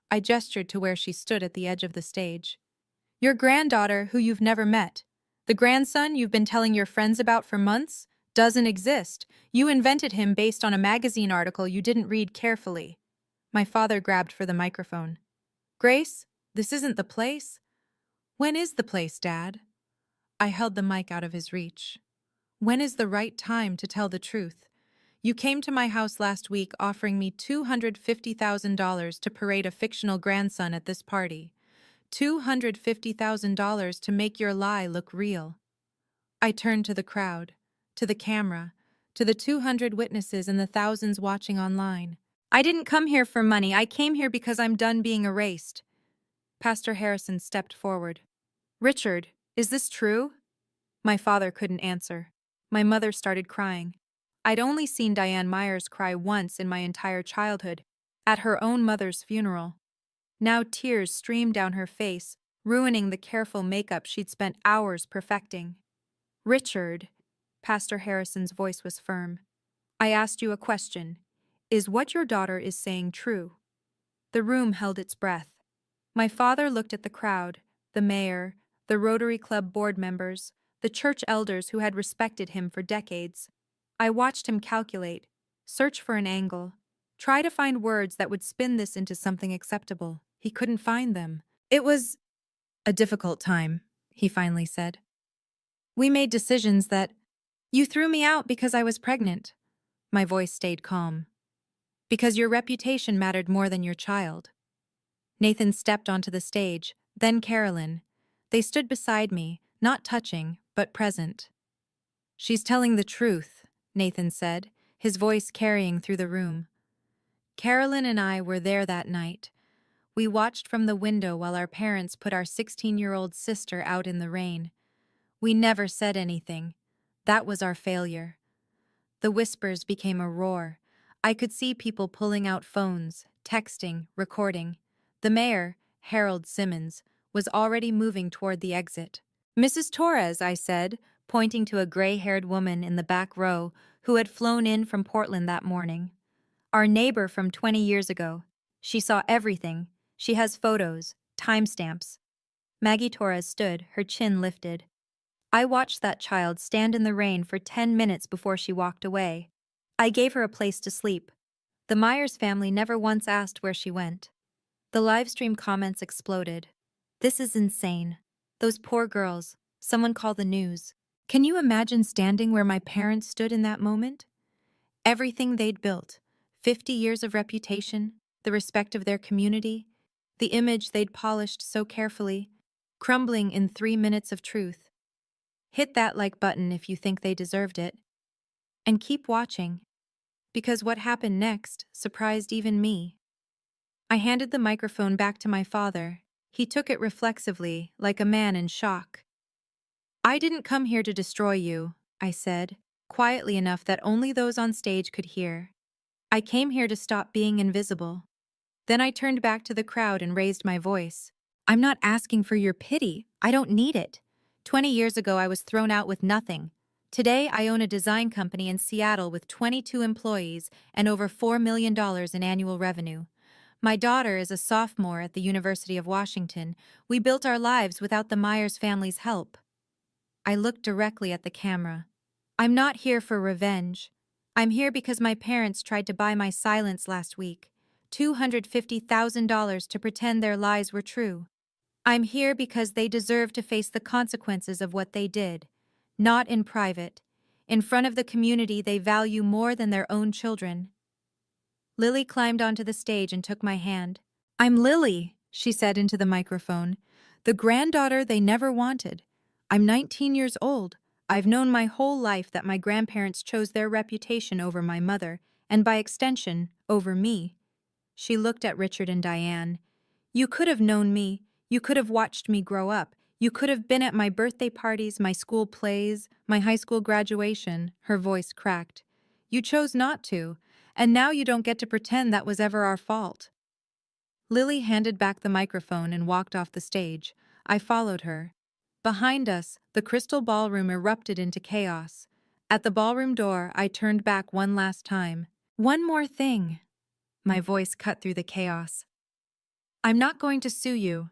A: I gestured to where she stood at the edge of the stage. Your granddaughter, who you've never met. The grandson you've been telling your friends about for months doesn't exist. You invented him based on a magazine article you didn't read carefully. My father grabbed for the microphone. Grace, this isn't the place. When is the place, Dad? I held the mic out of his reach. When is the right time to tell the truth? You came to my house last week offering me $250,000 to parade a fictional grandson at this party. $250,000 to make your lie look real. I turned to the crowd, to the camera, to the 200 witnesses and the thousands watching online. I didn't come here for money. I came here because I'm done being erased. Pastor Harrison stepped forward. Richard, is this true? My father couldn't answer. My mother started crying. I'd only seen Diane Myers cry once in my entire childhood, at her own mother's funeral. Now tears streamed down her face, ruining the careful makeup she'd spent hours perfecting. Richard, Pastor Harrison's voice was firm. I asked you a question. Is what your daughter is saying true? The room held its breath. My father looked at the crowd, the mayor, the Rotary Club board members, the church elders who had respected him for decades. I watched him calculate, search for an angle, try to find words that would spin this into something acceptable. He couldn't find them. It was a difficult time, he finally said. We made decisions that... You threw me out because I was pregnant. My voice stayed calm. Because your reputation mattered more than your child. Nathan stepped onto the stage, then Carolyn. They stood beside me, not touching, but present. She's telling the truth, Nathan said, his voice carrying through the room. Carolyn and I were there that night. We watched from the window while our parents put our 16-year-old sister out in the rain. We never said anything. That was our failure. The whispers became a roar. I could see people pulling out phones, texting, recording. The mayor, Harold Simmons, was already moving toward the exit. Mrs. Torres, I said, pointing to a gray-haired woman in the back row who had flown in from Portland that morning. Our neighbor from 20 years ago. She saw everything. She has photos, timestamps. Maggie Torres stood, her chin lifted. I watched that child stand in the rain for 10 minutes before she walked away. I gave her a place to sleep. The Myers family never once asked where she went. The livestream comments exploded. This is insane. Those poor girls. Someone call the news. Can you imagine standing where my parents stood in that moment? Everything they'd built, 50 years of reputation, the respect of their community, the image they'd polished so carefully, crumbling in 3 minutes of truth. Hit that like button if you think they deserved it. And keep watching, because what happened next surprised even me. I handed the microphone back to my father. He took it reflexively, like a man in shock. "I didn't come here to destroy you," I said, quietly enough that only those on stage could hear. "I came here to stop being invisible." Then I turned back to the crowd and raised my voice. "I'm not asking for your pity. I don't need it. 20 years ago, I was thrown out with nothing. Today, I own a design company in Seattle with 22 employees and over $4 million in annual revenue. My daughter is a sophomore at the University of Washington. We built our lives without the Myers family's help." I looked directly at the camera. "I'm not here for revenge. I'm here because my parents tried to buy my silence last week. $250,000 to pretend their lies were true. I'm here because they deserve to face the consequences of what they did. Not in private. In front of the community they value more than their own children." Lily climbed onto the stage and took my hand. "I'm Lily," she said into the microphone, "the granddaughter they never wanted. I'm 19 years old. I've known my whole life that my grandparents chose their reputation over my mother, and by extension, over me." She looked at Richard and Diane. "You could have known me. You could have watched me grow up. You could have been at my birthday parties, my school plays, my high school graduation." Her voice cracked. "You chose not to, and now you don't get to pretend that was ever our fault." Lily handed back the microphone and walked off the stage. I followed her. Behind us, the crystal ballroom erupted into chaos. At the ballroom door, I turned back one last time. "One more thing." My voice cut through the chaos. "I'm not going to sue you.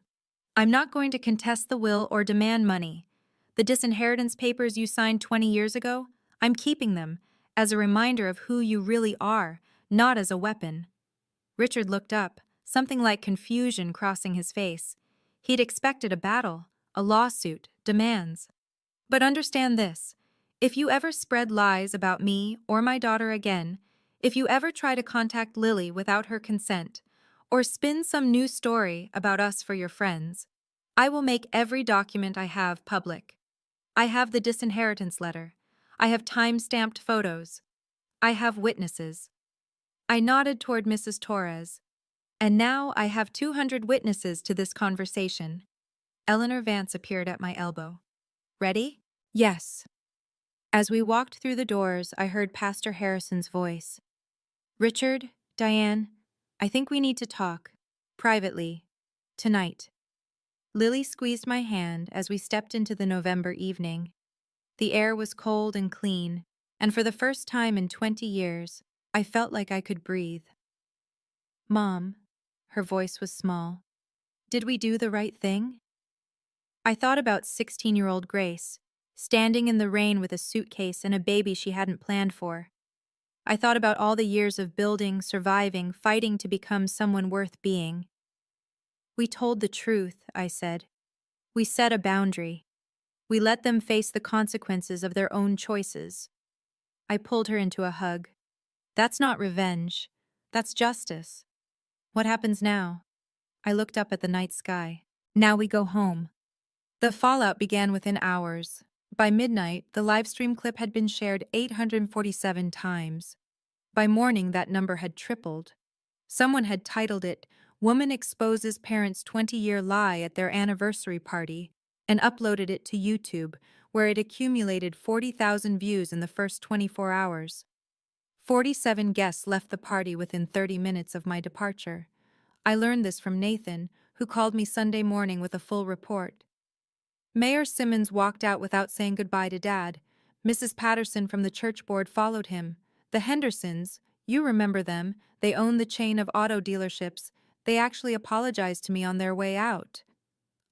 A: I'm not going to contest the will or demand money. The disinheritance papers you signed 20 years ago, I'm keeping them as a reminder of who you really are, not as a weapon." Richard looked up, something like confusion crossing his face. He'd expected a battle, a lawsuit, demands. "But understand this. If you ever spread lies about me or my daughter again, if you ever try to contact Lily without her consent, or spin some new story about us for your friends, I will make every document I have public. I have the disinheritance letter. I have time-stamped photos. I have witnesses." I nodded toward Mrs. Torres. "And now I have 200 witnesses to this conversation." Eleanor Vance appeared at my elbow. "Ready?" "Yes." As we walked through the doors, I heard Pastor Harrison's voice. "Richard, Diane, I think we need to talk. Privately. Tonight." Lily squeezed my hand as we stepped into the November evening. The air was cold and clean, and for the first time in 20 years, I felt like I could breathe. "Mom," her voice was small, "did we do the right thing?" I thought about 16-year-old Grace, standing in the rain with a suitcase and a baby she hadn't planned for. I thought about all the years of building, surviving, fighting to become someone worth being. "We told the truth," I said. "We set a boundary. We let them face the consequences of their own choices." I pulled her into a hug. "That's not revenge. That's justice." "What happens now?" I looked up at the night sky. "Now we go home." The fallout began within hours. By midnight, the livestream clip had been shared 847 times. By morning, that number had tripled. Someone had titled it, "Woman Exposes Parents' 20-Year Lie at Their Anniversary Party," and uploaded it to YouTube, where it accumulated 40,000 views in the first 24 hours. 47 guests left the party within 30 minutes of my departure. I learned this from Nathan, who called me Sunday morning with a full report. Mayor Simmons walked out without saying goodbye to Dad. Mrs. Patterson from the church board followed him. The Hendersons, you remember them, they own the chain of auto dealerships. They actually apologized to me on their way out.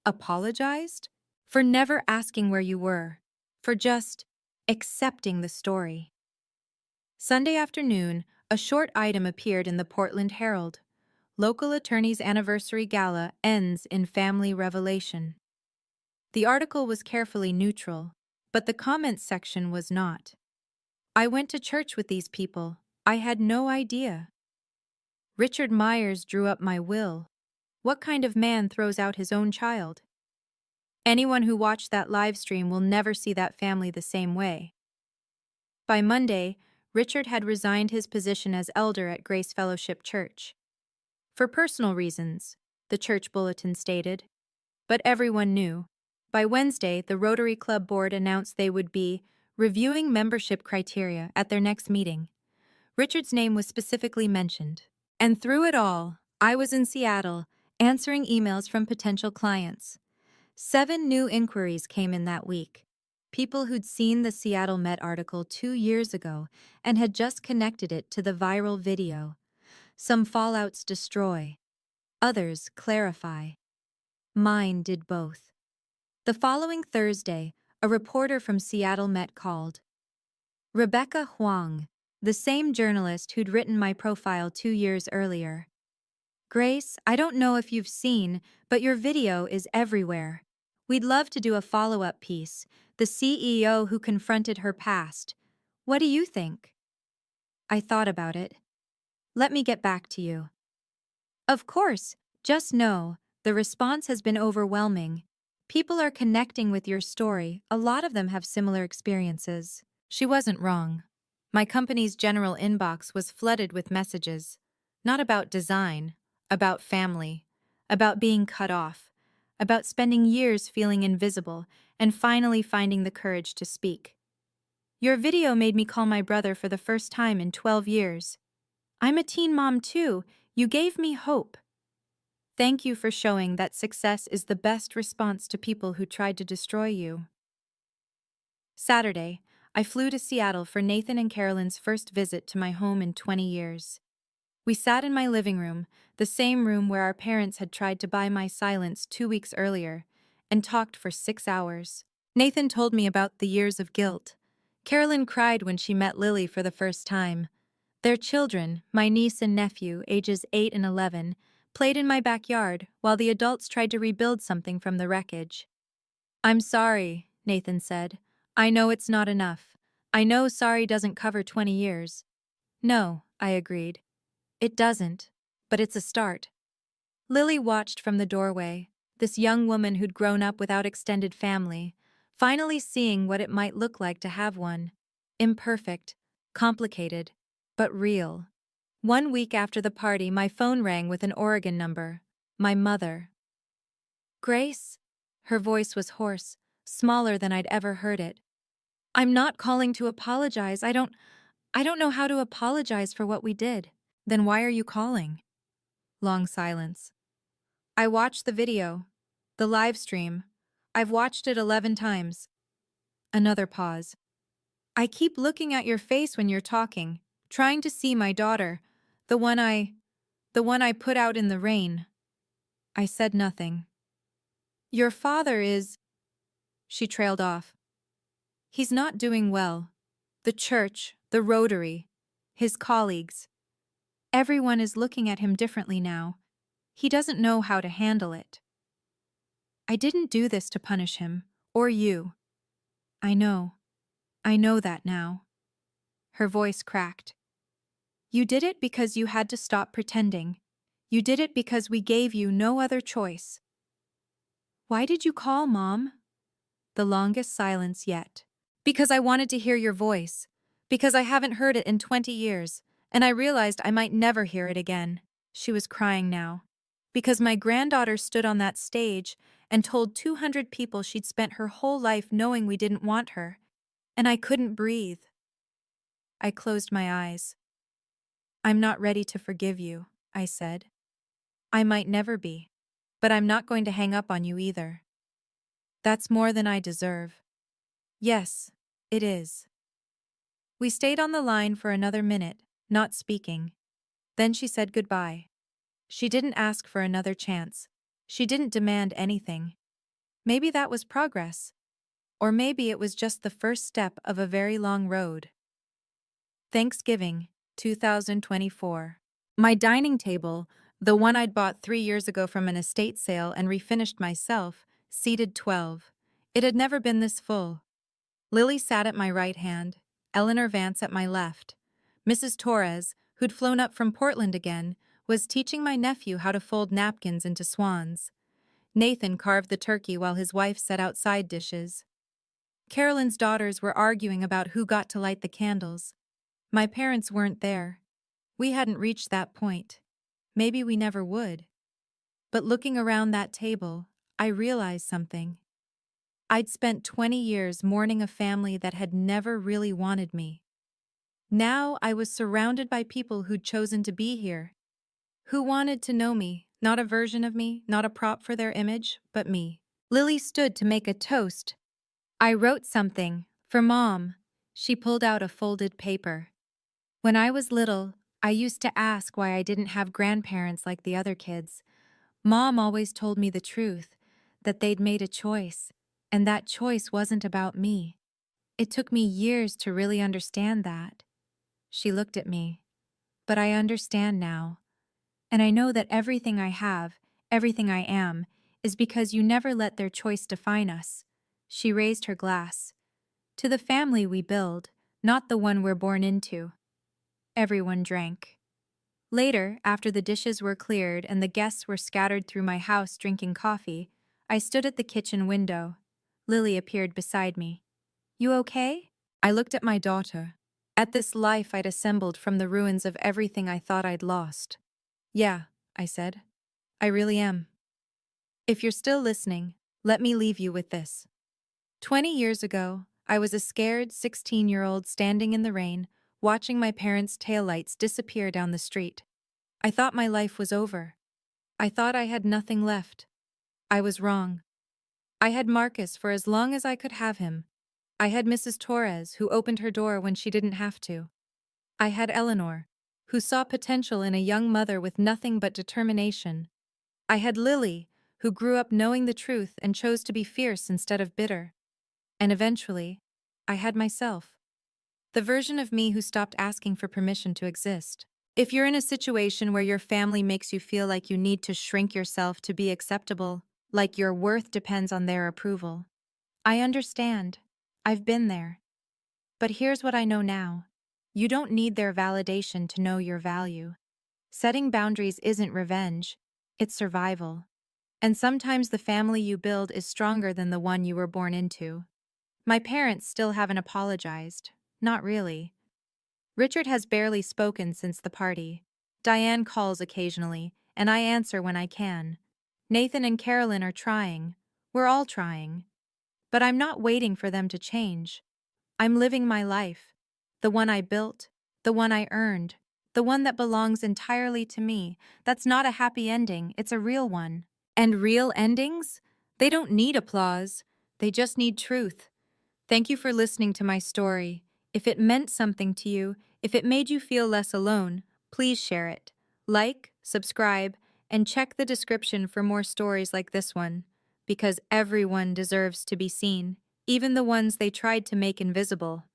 A: Apologized? For never asking where you were. For just accepting the story. Sunday afternoon, a short item appeared in the Portland Herald. Local attorney's anniversary gala ends in family revelation. The article was carefully neutral, but the comments section was not. I went to church with these people. I had no idea. Richard Myers drew up my will. What kind of man throws out his own child? Anyone who watched that live stream will never see that family the same way. By Monday, Richard had resigned his position as elder at Grace Fellowship Church. For personal reasons, the church bulletin stated. But everyone knew. By Wednesday, the Rotary Club board announced they would be reviewing membership criteria at their next meeting. Richard's name was specifically mentioned. And through it all, I was in Seattle, answering emails from potential clients. 7 new inquiries came in that week. People who'd seen the Seattle Met article 2 years ago and had just connected it to the viral video. Some fallouts destroy, others clarify. Mine did both. The following Thursday, a reporter from Seattle Met called. Rebecca Huang, the same journalist who'd written my profile 2 years earlier. Grace, I don't know if you've seen, but your video is everywhere. We'd love to do a follow-up piece, the CEO who confronted her past. What do you think? I thought about it. Let me get back to you. Of course, just know, the response has been overwhelming. People are connecting with your story, a lot of them have similar experiences. She wasn't wrong. My company's general inbox was flooded with messages. Not about design, about family, about being cut off, about spending years feeling invisible and finally finding the courage to speak. Your video made me call my brother for the first time in 12 years. I'm a teen mom too. You gave me hope. Thank you for showing that success is the best response to people who tried to destroy you. Saturday, I flew to Seattle for Nathan and Carolyn's first visit to my home in 20 years. We sat in my living room, the same room where our parents had tried to buy my silence 2 weeks earlier, and talked for 6 hours. Nathan told me about the years of guilt. Carolyn cried when she met Lily for the first time. Their children, my niece and nephew, ages 8 and 11, played in my backyard while the adults tried to rebuild something from the wreckage. I'm sorry, Nathan said. I know it's not enough. I know sorry doesn't cover 20 years. No, I agreed. It doesn't, but it's a start. Lily watched from the doorway, this young woman who'd grown up without extended family, finally seeing what it might look like to have one. Imperfect, complicated, but real. 1 week after the party, my phone rang with an Oregon number. My mother. Grace? Her voice was hoarse, smaller than I'd ever heard it. I'm not calling to apologize. I don't know how to apologize for what we did. Then why are you calling? Long silence. I watched the video. The live stream. I've watched it 11 times. Another pause. I keep looking at your face when you're talking, trying to see my daughter, the one I put out in the rain. I said nothing. Your father is... She trailed off. He's not doing well. The church, the Rotary, his colleagues. Everyone is looking at him differently now. He doesn't know how to handle it. I didn't do this to punish him, or you. I know that now. Her voice cracked. You did it because you had to stop pretending. You did it because we gave you no other choice. Why did you call, Mom? The longest silence yet. Because I wanted to hear your voice. Because I haven't heard it in 20 years, and I realized I might never hear it again. She was crying now. Because my granddaughter stood on that stage and told 200 people she'd spent her whole life knowing we didn't want her, and I couldn't breathe. I closed my eyes. I'm not ready to forgive you, I said. I might never be, but I'm not going to hang up on you either. That's more than I deserve. Yes, it is. We stayed on the line for another minute, not speaking. Then she said goodbye. She didn't ask for another chance. She didn't demand anything. Maybe that was progress. Or maybe it was just the first step of a very long road. Thanksgiving, 2024. My dining table, the one I'd bought 3 years ago from an estate sale and refinished myself, seated 12. It had never been this full. Lily sat at my right hand, Eleanor Vance at my left. Mrs. Torres, who'd flown up from Portland again, was teaching my nephew how to fold napkins into swans. Nathan carved the turkey while his wife set out side dishes. Carolyn's daughters were arguing about who got to light the candles. My parents weren't there. We hadn't reached that point. Maybe we never would. But looking around that table, I realized something. I'd spent 20 years mourning a family that had never really wanted me. Now I was surrounded by people who'd chosen to be here, who wanted to know me, not a version of me, not a prop for their image, but me. Lily stood to make a toast. I wrote something, for Mom. She pulled out a folded paper. When I was little, I used to ask why I didn't have grandparents like the other kids. Mom always told me the truth, that they'd made a choice, and that choice wasn't about me. It took me years to really understand that. She looked at me. But I understand now. And I know that everything I have, everything I am, is because you never let their choice define us. She raised her glass. To the family we build, not the one we're born into. Everyone drank. Later, after the dishes were cleared and the guests were scattered through my house drinking coffee, I stood at the kitchen window. Lily appeared beside me. "You okay?" I looked at my daughter, at this life I'd assembled from the ruins of everything I thought I'd lost. "Yeah," I said. "I really am." If you're still listening, let me leave you with this. 20 years ago, I was a scared 16-year-old standing in the rain, watching my parents' taillights disappear down the street. I thought my life was over. I thought I had nothing left. I was wrong. I had Marcus for as long as I could have him. I had Mrs. Torres, who opened her door when she didn't have to. I had Eleanor, who saw potential in a young mother with nothing but determination. I had Lily, who grew up knowing the truth and chose to be fierce instead of bitter. And eventually, I had myself. The version of me who stopped asking for permission to exist. If you're in a situation where your family makes you feel like you need to shrink yourself to be acceptable, like your worth depends on their approval, I understand. I've been there. But here's what I know now. You don't need their validation to know your value. Setting boundaries isn't revenge, it's survival. And sometimes the family you build is stronger than the one you were born into. My parents still haven't apologized. Not really. Richard has barely spoken since the party. Diane calls occasionally, and I answer when I can. Nathan and Carolyn are trying. We're all trying. But I'm not waiting for them to change. I'm living my life. The one I built, the one I earned, the one that belongs entirely to me. That's not a happy ending, it's a real one. And real endings? They don't need applause. They just need truth. Thank you for listening to my story. If it meant something to you, if it made you feel less alone, please share it. Like, subscribe, and check the description for more stories like this one. Because everyone deserves to be seen, even the ones they tried to make invisible.